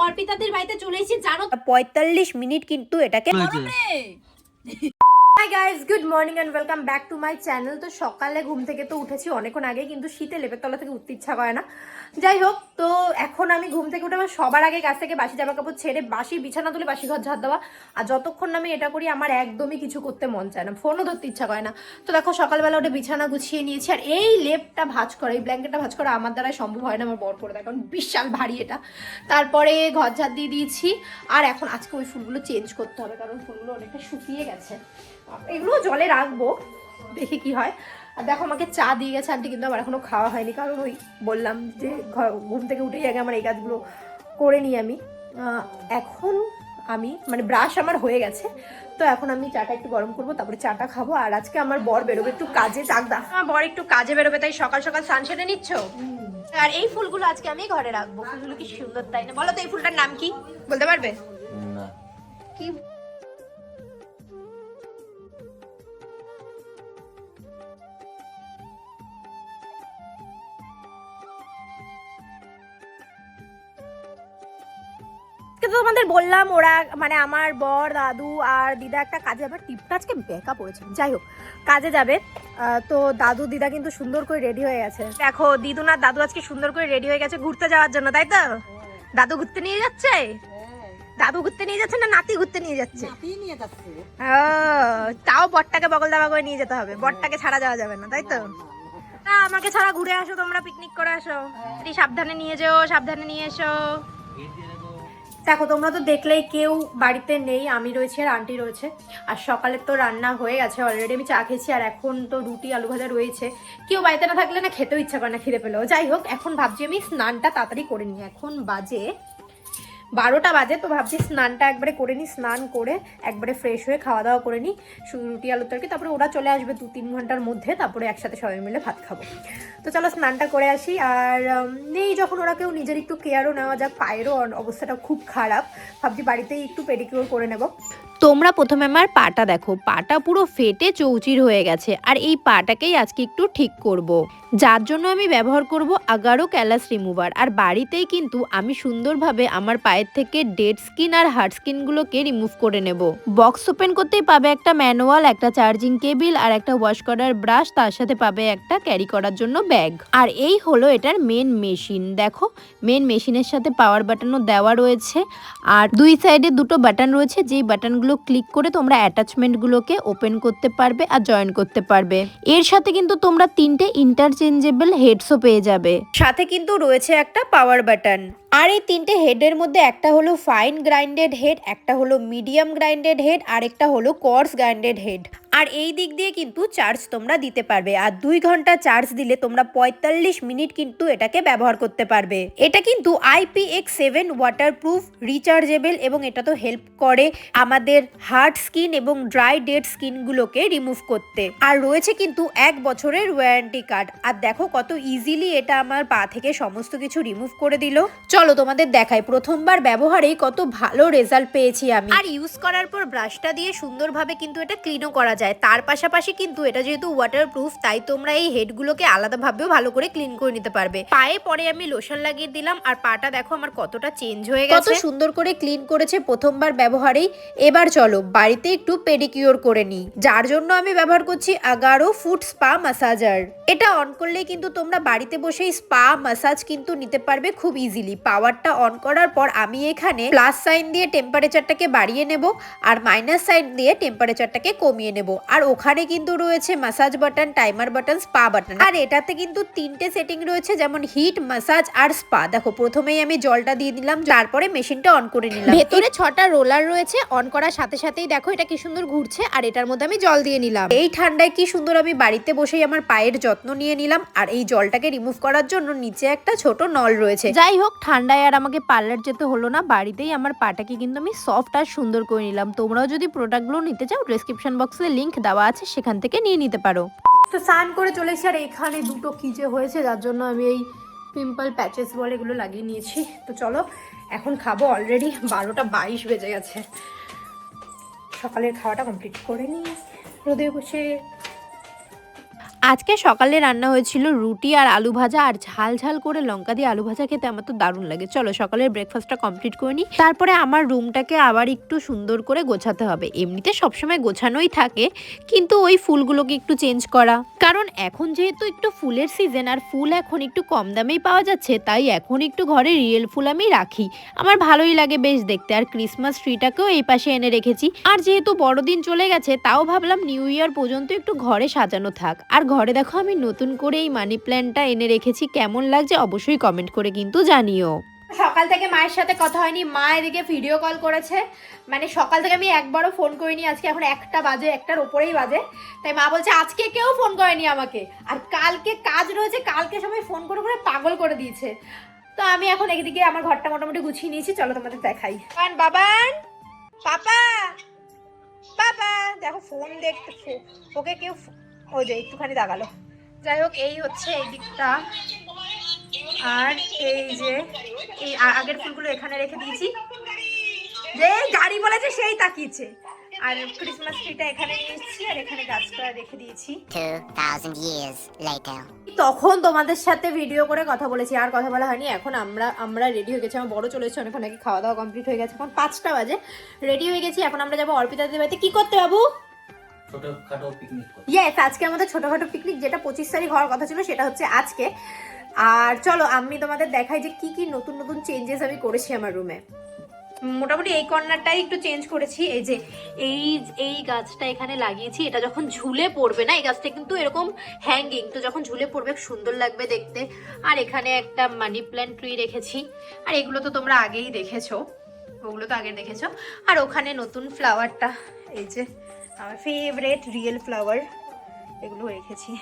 অর্পিতাদের বাড়িতে চলে এসেছি জানো 45 মিনিট কিন্তু এটাকে hi guys, good morning and welcome back to my channel. তো সকালে ঘুম থেকে তো উঠেছি অনেকক্ষণ আগে, কিন্তু শীতে লেপের তলা থেকে উঠতে ইচ্ছা করে না। যাই হোক, তো এখন আমি ঘুম থেকে উঠে আমার সবার আগে কাছ থেকে বাসি জামা কাপড় ছেড়ে বাসি বিছানা তুলে বাসি ঘর ঝাড় দেওয়া। আর যতক্ষণ না আমি এটা করি আমার একদমই কিছু করতে মন চায় না, ফোনও ধরতে ইচ্ছা করে না। তো দেখো সকালবেলা ওটা বিছানা গুছিয়ে নিয়েছি। আর এই লেপটা ভাঁজ করা, এই ব্ল্যাঙ্কেটটা ভাঁজ করা আমার দ্বারা সম্ভব হয় না, আমার বর করে দেয় কারণ বিশাল ভারী এটা। তারপরে ঘর ঝাড় দিয়ে দিয়েছি। আর এখন আজকে ওই ফুলগুলো চেঞ্জ করতে হবে কারণ ফুলগুলো অনেকটা শুকিয়ে গেছে। এগুলো জলে রাখবো, দেখি কি হয়। আর দেখো আমাকে চা দিয়ে গেছে আন্টি, কিন্তু আমার এখনো খাওয়া হয়নি কারণ ওই বললাম যে ঘুম থেকে উঠেই আগে আমার এই কাজগুলো করে নিই আমি। এখন আমি মানে ব্রাশ আমার হয়ে গেছে, তো এখন আমি চাটা একটু গরম করবো, তারপরে চাটা খাবো। আর আজকে আমার বর বেরোবে একটু কাজে, চাকদা আমার বর একটু কাজে বেরোবে, তাই সকাল সকাল স্নান সেরে নিচ্ছ। আর এই ফুলগুলো আজকে আমি ঘরে রাখবো। ফুলগুলো কি সুন্দর তাই না? বলো তো এই ফুলটার নাম কি, বলতে পারবে? না। কি তোমাদের বললাম ওরা মানে আমার বর দাদু আর দিদা একটা কাজে যাবে। টিপটা আজকে বেঁকা পড়েছে, যাই হোক কাজে যাবে। তো দাদু দিদা কিন্তু সুন্দর করে রেডি হয়ে গেছে। দেখো দিদু না দাদু আজকে সুন্দর করে রেডি হয়ে গেছে ঘুরতে যাওয়ার জন্য, তাই তো? দাদু ঘুরতে নিয়ে যাচ্ছে? দাদু ঘুরতে নিয়ে যাচ্ছে না নাতি ঘুরতে নিয়ে যাচ্ছে? তাও বরটাকে বগল দাবা করে নিয়ে যেতে হবে, বরটাকে ছাড়া যাওয়া যাবে না, তাই তো? আমাকে ছাড়া ঘুরে আসো, তোমরা পিকনিক করে আসো। সাবধানে নিয়ে যেও, সাবধানে নিয়ে এসো। দেখো তোমরা তো দেখলেই কেউ বাড়িতে নেই, আমি রয়েছি আর আন্টি রয়েছে। আর সকালে তো রান্না হয়ে গেছে অলরেডি, আমি চা খেয়েছি। আর এখন তো রুটি আলু ভাজা রয়েছে। কেউ বাড়িতে না থাকলে না খেতেও ইচ্ছা করে না, খিদে পেলেও। যাই হোক এখন ভাবছি আমি স্নানটা তাড়াতাড়ি করে নিই। এখন বাজে 12টা বাজে, তো ভাবছি স্নানটা একবারে করে নিই। স্নান করে একবারে ফ্রেশ হয়ে খাওয়া দাওয়া করে নিই, রুটি আলুর তরকারি। তারপরে ওরা চলে আসবে 2-3 ঘন্টার মধ্যে, তারপরে একসাথে সবাই মিলে ভাত খাবো। তো চলো স্নানটা করে আসি। আর নেই যখন ওরা কেউ, নিজের একটু কেয়ারও নেওয়া যাক। পায়েরও অবস্থাটা খুব খারাপ, ভাবছি বাড়িতেই একটু পেডিকিউর করে নেব। তোমরা প্রথমে আমার পাটা দেখো, পাটা পুরো ফেটে চৌচির হয়ে গেছে। আর এই পাটাকেই আজকে একটু ঠিক করব, যার জন্য আমি ব্যবহার করব আগারো ক্যালাস রিমুভার। আর বাড়িতেই কিন্তু আমি সুন্দরভাবে আমার পায়ের থেকে ডেড স্কিন আর হার্ড স্কিনগুলোকে রিমুভ করে নেব। বক্স ওপেন করতেই পাবে একটা ম্যানুয়াল, একটা চার্জিং কেবিল আর একটা ওয়াশ করার ব্রাশ, তার সাথে পাবে একটা ক্যারি করার জন্য ব্যাগ। আর এই হলো এটার মেন মেশিন। দেখো মেন মেশিনের সাথে পাওয়ার বাটনও দেওয়া রয়েছে। আর দুই সাইডে দুটো বাটন রয়েছে, যেই বাটনগুলো ক্লিক করে তোমরা অ্যাটাচমেন্টগুলোকে ওপেন করতে পারবে আর জয়েন করতে পারবে। এর সাথে কিন্তু তোমরা 3টে ইন্টারচেঞ্জেবল হেডসও পেয়ে যাবে, সাথে কিন্তু রয়েছে একটা পাওয়ার বাটন। আর এই 3টে হেডের মধ্যে একটা হলো ফাইন গ্রাইন্ডেড হেড, একটা হলো মিডিয়াম গ্রাইন্ডেড হেড, আর একটা হলো কোয়ার্স গ্রাইন্ডেড হেড। আর এই দিক দিয়ে কিন্তু চার্জ তোমরা দিতে পারবে। আর 2 ঘন্টা চার্জ দিলে তোমরা 45 মিনিট কিন্তু এটাকে ব্যবহার করতে পারবে। এটা কিন্তু IPX7 ওয়াটারপ্রুফ, রিচার্জেবল, এবং এটা তো হেল্প করে আমাদের হার্ড স্কিন এবং ড্রাই ডেড স্কিনগুলোকে রিমুভ করতে। আর রয়েছে কিন্তু 1 বছরের ওয়ারেন্টি কার্ড। আর দেখো কত ইজিলি এটা আমার পা থেকে সমস্ত কিছু রিমুভ করে দিল। চলো তোমাদের দেখাই, প্রথমবার ব্যবহারেই কত ভালো রেজাল্ট পেয়েছি আমি। আর ইউজ করার পর ব্রাশটা দিয়ে সুন্দরভাবে কিন্তু এটা ক্লিনও করা যায়। তার পাশাপাশি কিন্তু এটা যেহেতু ওয়াটারপ্রুফ, তাই তোমরা এই হেডগুলোকে আলাদাভাবেও ভালো করে ক্লিন করে নিতে পারবে। পায়ে পরে আমি লোশন লাগিয়ে দিলাম, আর পাটা দেখো আমার কতটা চেঞ্জ হয়ে গেছে, কত সুন্দর করে ক্লিন করেছে প্রথমবার ব্যবহারেই। এবার চলো বাড়িতে একটু পেডিকিউর করে নিই, যার জন্য আমি ব্যবহার করছি আগারো ফুট স্পা ম্যাসাজার। এটা অন করলেই কিন্তু তোমরা বাড়িতে বসেই স্পা ম্যাসাজ কিন্তু নিতে পারবে খুব ইজিলি। পাওয়ারটা অন করার পর আমি এখানে প্লাস সাইন দিয়ে টেম্পারেচারটাকে বাড়িয়ে নেব, আর মাইনাস সাইন দিয়ে টেম্পারেচারটাকে কমিয়ে নেব। আর ওখানে কিন্তু রয়েছে massage button, timer button, spa button. আর এটাতে কিন্তু 3টে সেটিং রয়েছে, যেমন হিট, ম্যাসাজ আর স্পা। দেখো প্রথমেই আমি জলটা দিয়ে দিলাম, তারপরে মেশিনটা অন করে নিলাম। ভেতরে 6টা রোলার রয়েছে, অন করার সাথে সাথেই দেখো এটা কি সুন্দর ঘুরছে। আর এটার মধ্যে আমি জল দিয়ে নিলাম। এই ঠান্ডায় কি সুন্দর আমি বাড়িতে বসেই আমার পায়ের যত্ন নিয়ে নিলাম। আর এই জলটাকে রিমুভ করার জন্য নিচে একটা ছোট নল রয়েছে। যাই হোক ঠান্ডায় আর আমাকে পার্লার যেতে হলো না, বাড়িতেই আমার পাটাকে কিন্তু আমি সফট আর সুন্দর করে নিলাম। তোমরাও যদি প্রোডাক্টগুলো নিতে চাও ডেসক্রিপশন বক্সে লিংক দেওয়া আছে, সেখান থেকে নিয়ে নিতে পারো। তো স্নান করে চলে এসেছি। আর এখানে দুটো কি যে হয়েছে, যার জন্য আমি এই পিম্পল প্যাচেস বলে এগুলো লাগিয়ে নিয়েছি। তো চলো এখন খাবো, অলরেডি 12টা 22 বেজে গেছে। সকালের খাওয়াটা কমপ্লিট করে নিই রোদে বসে। আজকে সকালে রান্না হয়েছিল রুটি আর আলু ভাজা, আর ঝাল ঝাল করে লঙ্কা দিয়ে আলু ভাজা খেতে আমার তো দারুণ লাগে। চলো সকালের ব্রেকফাস্টটা কমপ্লিট করে নিই, তারপরে আমার রুমটাকে আবার একটু সুন্দর করে গোছাতে হবে। এমনিতে সবসময় গোছানোই থাকে, কিন্তু ওই ফুলগুলোকে একটু চেঞ্জ করা, কারণ এখন যেহেতু একটু ফুলের সিজন আর ফুল এখন একটু কম দামেই পাওয়া যাচ্ছে, তাই এখন একটু ঘরে রিয়েল ফুল আমি রাখি। আমার ভালোই লাগে বেশ দেখতে। আর ক্রিসমাস ট্রিটাকেও এই পাশে এনে রেখেছি। আর যেহেতু বড়দিন চলে গেছে, তাও ভাবলাম নিউ ইয়ার পর্যন্ত একটু ঘরে সাজানো থাক। আর ঘরে দেখো আমি নতুন করে এই মানি প্ল্যান্টটা এনে রেখেছি, কেমন লাগছে অবশ্যই কমেন্ট করে কিন্তু জানিও। সকাল থেকে মায়ের সাথে কথা হয়নি, মা এদিকে ভিডিও কল করেছে, মানে সকাল থেকে আমি একবারও ফোন করিনি। আজকে এখন 1টা বাজে, 1টার ওপরেই বাজে, তাই মা বলছে আজকে কেউ ফোন করেনি আমাকে, আর কালকে কাজ রয়েছে, কালকে সবাই ফোন করে করে পাগল করে দিয়েছে। তো আমি এখন একদিকে আমার ঘরটা মোটামুটি গুছিয়ে নিয়েছি, চলো তোমাদের দেখাই। বাবান, পাপা, পাপা দেখো ফোন দেখতে, ওকে কেউ ওই যে একটুখানি দাগালো। যাই হোক, এই হচ্ছে এই দিকটা, আর এই যে এই আগের ফুলগুলো এখানে রেখে দিয়েছি, যে গাড়ি বলেছে সেই তাকিয়েছে। আর ক্রিসমাস ট্রিটা এখানে নিয়ে এসেছি, আর এখানে গাছটা রেখে দিয়েছি। 2000 years later. তখন তোমাদের সাথে ভিডিও করে কথা বলেছি, আর কথা বলা হয়নি। এখন আমরা রেডি হয়ে গেছি, আমার বড় চলে এসেছে, অনেক নাকি খাওয়া দাওয়া কমপ্লিট হয়ে গেছে, এখন 5টা বাজে, রেডি হয়ে গেছি। এখন আমরা যাবো অর্পিতাদের বাড়িতে। কি করতে বাবু? ছোটখাটো পিকনিক। ইয়েস, আজকে আমাদের ছোটখাটো পিকনিক, যেটা 25 তারিখ হওয়ার কথা ছিল সেটা হচ্ছে আজকে। আর চলো আমি তোমাদের দেখাই যে কি কি নতুন নতুন চেঞ্জেস আমি করেছি আমার রুমে। মোটামুটি এই কর্নারটাই একটু চেঞ্জ করেছি। এই যে এই গাছটা এখানে লাগিয়েছি, এটা যখন ঝুলে পড়বে না, এই গাছটা কিন্তু এরকম হ্যাঙ্গিং, তো যখন ঝুলে পড়বে সুন্দর লাগবে দেখতে। আর এখানে একটা মানি প্ল্যান্ট ট্রি রেখেছি, আর এগুলো তো তোমরা আগেই দেখেছো, ওগুলো তো আগে দেখেছো। আর ওখানে নতুন ফ্লাওয়ারটা, এই যে আমার ফেভারিট রিয়েল ফ্লাওয়ার, এগুলো রেখেছি।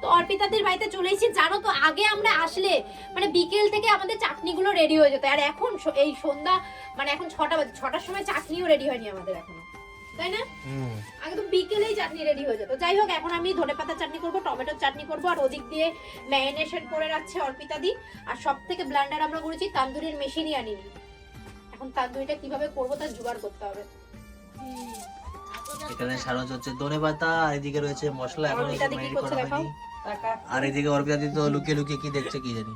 তো অর্পিতাদের বাড়িতে চলে এসেছি। জানো তো আগে আমরা আসলে মানে বিকেল থেকে আমাদের চাটনিগুলো রেডি হয়ে যেত, আর এখন এই সন্ধ্যা মানে এখন 6টা বাজে, 6টার সময় চাটনিও রেডি হয়নি আমাদের এখনো, তাই না? আগে তো বিকেলেই চাটনি রেডি হয়ে যেত। যাই হোক, এখন আমি ধনেপাতার চাটনি করব, টমেটোর চাটনি করব, আর ওদিক দিয়ে ম্যারিনেশন করে রাখছে অর্পিতা দি। আর সব থেকে ব্লেন্ডার আমরা করেছি, তান্দুরির মেশিনই আনিনি। এখন তান্দুরিটা কিভাবে করব তার জোগাড় করতে হবে। এখানে সারজ হচ্ছে ধনেপাতা, আর এদিকে রয়েছে মশলা, এখন ম্যারিনেট করা হয়নি। আর এদিকে অর্পিতা দি তো লুকিয়ে লুকিয়ে কি দেখছে কি জানি।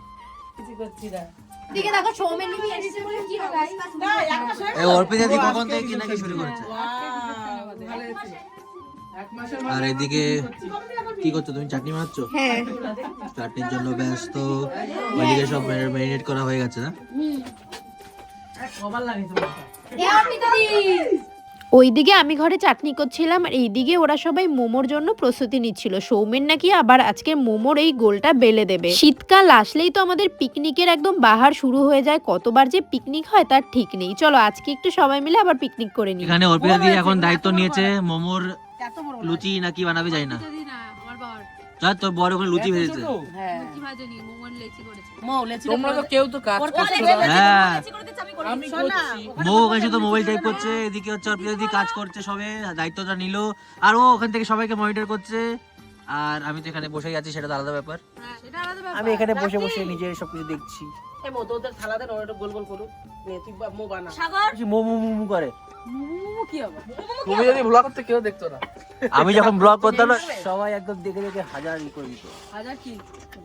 কিছু করছি না। এদিকে দেখো সৌমেন নিবি এসেছে বলে কি হবে? এই অর্পিতা দি কখন থেকে কি নাকি শুরু করেছে। আর এদিকে কি করছো তুমি? চাটনি বানাচ্ছো? হ্যাঁ, চাটনির জন্য ব্যস্ত। ওইদিকে সব ম্যারিনেট করা হয়ে গেছে না? কবার লাগে তোমার? এ অর্পিতা দি, ওইদিকে আমি ঘরে চাটনি করছিলাম, আর এইদিকে ওরা সবাই মোমোর জন্য প্রস্তুতি নিচ্ছিল। সৌমেন নাকি আবার আজকে মোমোর এই গোলটা বেলে দেবে। শীতকাল আসলেই তো আমাদের পিকনিকের একদম বাহার শুরু হয়ে যায়, কতবার যে পিকনিক হয় তার ঠিক নেই। চলো আজকে একটু সবাই মিলে আবার পিকনিক করে নিই। এখানে অর্পিতা দি এখন দায়িত্ব নিয়েছে মোমোর লুচি নাকি বানাবে যায় না। যা তোর বড় করে লুচি ভেজেছে। হ্যাঁ, লুচি ভাজেনি, মোমো লেচি করেছে। তোমরা তো কেউ তো কাজ করছো না। হ্যাঁ, আমি করছি। মো ওখানে তো মোবাইল টাইপ করছে, এদিকে হচ্ছে অর্পিতা দি কাজ করছে, সবে দায়িত্বটা নিল, আর ও ওখান থেকে সবাইকে মনিটর করছে। আর আমি তো এখানে বসেই আছি, সেটা তো আলাদা ব্যাপার। হ্যাঁ, সেটা আলাদা ব্যাপার। আমি এখানে বসে বসে নিজের সবকিছু দেখছি। এই মো তোদের থালা দেন, ওটা গোল গোল করুক। নে তুই মো বানা। সাগর, মো মো মো মো করে। মোমো কি হবে? তুমি যদি ব্লগ করতে কেউ দেখতো না। আমি যখন ব্লগ করতাম না, সবাই একদম দেখে দেখে হাজার ই করে দিত। হাজার কি?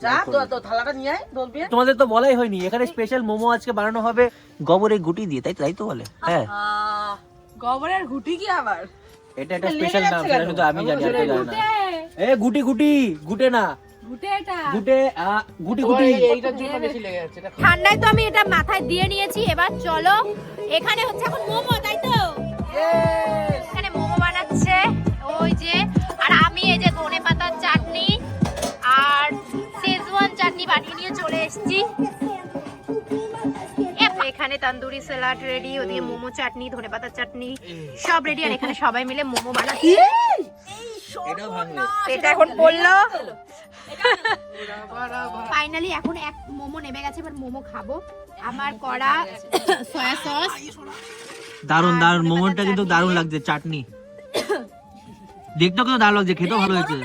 যা তো থালাটা নিয়ে আয় দলবি। তোমাদের তো বলাই হয়নি, এখানে স্পেশাল মোমো আজকে বানানো হবে গোবরের গুটি দিয়ে, তাই তো বলে? হ্যাঁ, গোবরের ঘুটি কি আবার? এটা একটা স্পেশাল নাম, সেটা শুধু আমি জানি, আর কেউ জানে না। এ গুটি গুটি, গুটে না, ঘুটে এটা। গুটে গুটি গুটি। এইটার জন্য বেশি লেগে যাচ্ছে। এটা ঠান্ডায় তো আমি এটা মাথায় দিয়ে নিয়েছি। এবার চলো, এখানে হচ্ছে এখন মোমো, তাই তো? এখানে মোমো বানাচ্ছে ওই যে, আর আমি এই যে ধনেপাতার চাটনি আর শেজওয়ান চাটনি বানিয়ে নিয়ে চলে এসেছি। এখানে তান্দুরি স্যালাড রেডি, ওদিকে মোমো চাটনি, ধনেপাতার চাটনি সব রেডি, আর এখানে সবাই মিলে মোমো বানাচ্ছে। এটাও ভাঙবে। এটা এখন পড়লো। ফাইনালি এখন এক মোমো নেমে গেছে, এবার মোমো খাবো। আমার করা সয়া সস, দারুন দারুন, মোমোটা কিন্তু দারুন লাগছে, চাটনি দেখতেও কিন্তু দারুণ লাগছে, খেতেও ভালো হয়েছে।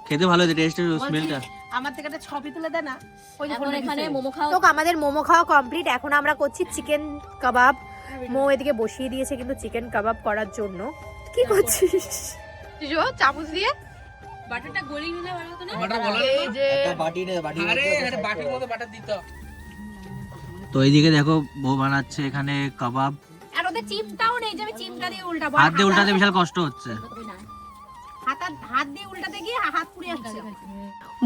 খেতে ভালো হয়েছে, টেস্টের স্মেলটা। আমার থেকে একটা ছবি তুলে দে না। ওই যে এখন এখানে মোমো খাও। তো আমাদের মোমো খাওয়া কমপ্লিট। এখন আমরা করছি চিকেন কাবাব, মৌ এদিকে বসিয়ে দিয়েছে কিন্তু চিকেন কাবাব করার জন্য। কি করছিস চামচ দিয়ে? বাটারটা গলিয়ে নিলে ভালো হতো না? এই যে বাটির মধ্যে বাটার দিতে। তো এইদিকে দেখো বউ বানাচ্ছে এখানে কাবাব। আর ওদের চিপটাও নেই যে আমি চিপটা দিয়ে উল্টাবো। হাত দিয়ে উল্টাতে বিশাল কষ্ট হচ্ছে। হাত দিয়ে উল্টাতে গিয়ে হাত পুড়ে যাচ্ছে।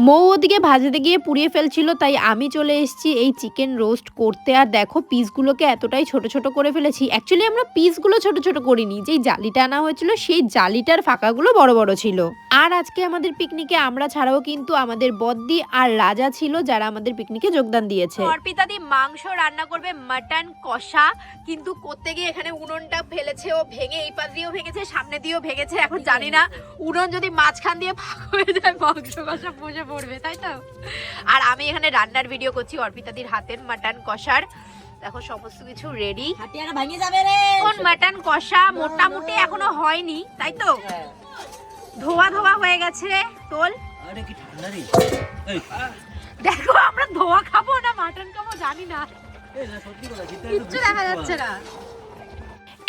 মৌ ওদিকে ভাজতে গিয়ে পুড়িয়ে ফেলছিল, তাই আমি চলে এসেছি এই চিকেন রোস্ট করতে। আর দেখো পিসগুলোকে এতটাই ছোট ছোট করে ফেলেছি। অ্যাকচুয়ালি আমরা পিসগুলো ছোট ছোট করিনি, যেই জালিটা আনা হয়েছিল সেই জালিটার ফাঁকাগুলো বড় বড় ছিল। আর আজকে আমাদের পিকনিকে আমরা ছাড়াও কিন্তু আমাদের বদ্দি আর রাজা ছিল, যারা আমাদের পিকনিকে যোগদান দিয়েছে। অর্পিতা দি মাংস রান্না করবে মাটন কষা, কিন্তু করতে গিয়ে এখানে উনুনটা ফেলেছে ও ভেঙে, এই পাশ দিয়েও ভেঙেছে সামনে দিয়েও ভেঙেছে। এখন জানি না উনুন যদি মাঝখান দিয়ে ফাঁক হয়ে যায় মাংস কষা বসে পড়বে, তাই তো। আর আমি এখানে রান্নার ভিডিও করছি অর্পিতাদির হাতের মাটন কষার। দেখো সমস্ত কিছু রেডি। হাতিয়ারা ভাঙে যাবে রে। এখন মাটন কষা মোটামুটি এখনো হয়নি, তাই তো। ধোয়া ধোয়া হয়ে গেছে তোল। আরে কি ঠান্ডা রে। দেখো আমরা ধোয়া খাবো না মাটন খাবো জানি না, কিচ্ছু দেখা যাচ্ছে না।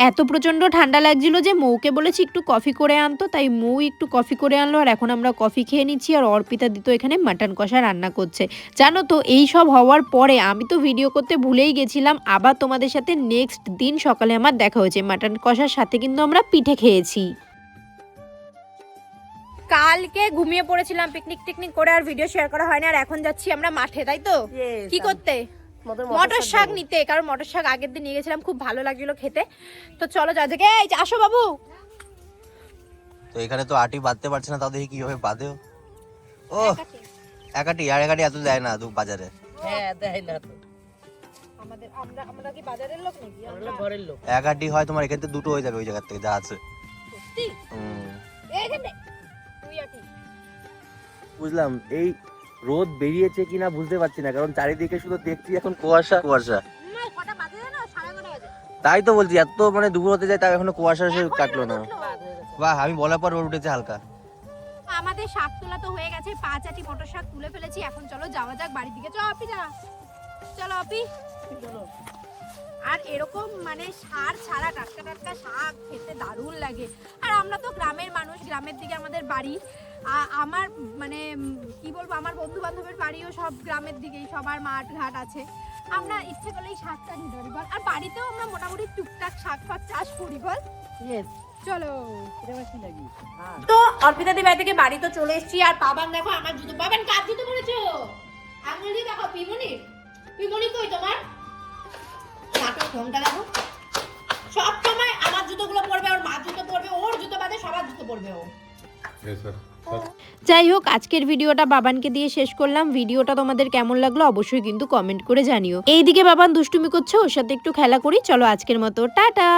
এত প্রচন্ড ঠান্ডা লাগছিল যে মৌকে বলেছি একটু কফি করে আনতো, তাই মৌ একটু কফি করে আনলো। আর এখন আমরা কফি খেয়ে নিচ্ছি। আর অর্পিতা দিত এখানে মাটন কষা রান্না করছে। জানো তো এই সব হওয়ার পরে আমি তো ভিডিও করতে ভুলেই গেছিলাম। আবার তোমাদের সাথে নেক্সট দিন সকালে আমার দেখা হয়েছে। মাটন কষার সাথে কিন্তু আমরা পিঠে খেয়েছি। কালকে ঘুমিয়ে পড়েছিলাম পিকনিক টিকনিক করে, আর ভিডিও শেয়ার করা হয়নি। আর এখন যাচ্ছি আমরা মাঠে, তাই তো। কি করতে? মটর শাক নিতে, কারণ মটর শাক আগের দিন নিয়ে গেছিলাম, খুব ভালো লাগছিল খেতে। তো চলো যা যাকে। এই আসো বাবু। তো এখানে তো আটি বাঁধতে পারছে না, তাও দেখি কিভাবে বাঁধেও। ও একাটি আর একাটি এত দেয় না বাজারে। হ্যাঁ দেয় না তো, আমরা কি বাজারের লোক নাকি? আমরা ঘরের লোক। একাটি হয় তোমার এখান থেকে দুটো হয়ে যাবে ওই জায়গা থেকে যা আছে। বুঝলাম এই রোদ বেরিয়েছে কিনা বুঝতে পারছি না, কারণ চারিদিকে শুধু দেখছি এখন কুয়াশা কুয়াশা। তাই তো বলছি, এত মানে দুপুর হতে যায় তাও এখনো কুয়াশা এসে কাটলো না। বাহ, আমি বলার পর রোদ উঠেছে হালকা। আমাদের শাক তোলা তো হয়ে গেছে, 5 আটি মটর শাক তুলে ফেলেছি। এখন চলো যাওয়া যাক বাড়ির দিকে। চলো আপি যা, চলো আপি। আর এরকম মানে সার ছাড়া টাটকা টাটকা শাক খেতে দারুণ লাগে। আর আমরা তো গ্রামের মানুষ, গ্রামের দিকে আমাদের বাড়ি। আমার মানে কি বলবো, আমার বন্ধু বান্ধবের বাড়িও সব গ্রামের দিকেই, সবার মাঠ ঘাট আছে। আমরা ইচ্ছে করলেই শাকটা নিতে পারি বল। আর বাড়িতেও আমরা মোটামুটি টুকটাক শাক ফাক চাষ করি বল। চলো তো অর্পিতা দি বাড়ি থেকে বাড়ি তো চলে এসেছি। আর পাবান দেখো আমার জুতো, পাবান কার জুতো পরেছো? আঙুল দিয়ে দেখো। পিমনি কই তোমার? নাটক ফোনটা দেখো। সব সময় আমার জুতোগুলো পরবে, ওর মা জুতো পরবে, ওর জুতো বাদে সবার জুতো পরবে ও। যাই হোক, আজকের ভিডিওটা বাবানকে দিয়ে শেষ করলাম। ভিডিওটা তোমাদের কেমন লাগলো অবশ্যই কিন্তু কমেন্ট করে জানিও। এইদিকে বাবান দুষ্টুমি করছে, ওর সাথে একটু খেলা করি। চলো আজকের মতো টাটা।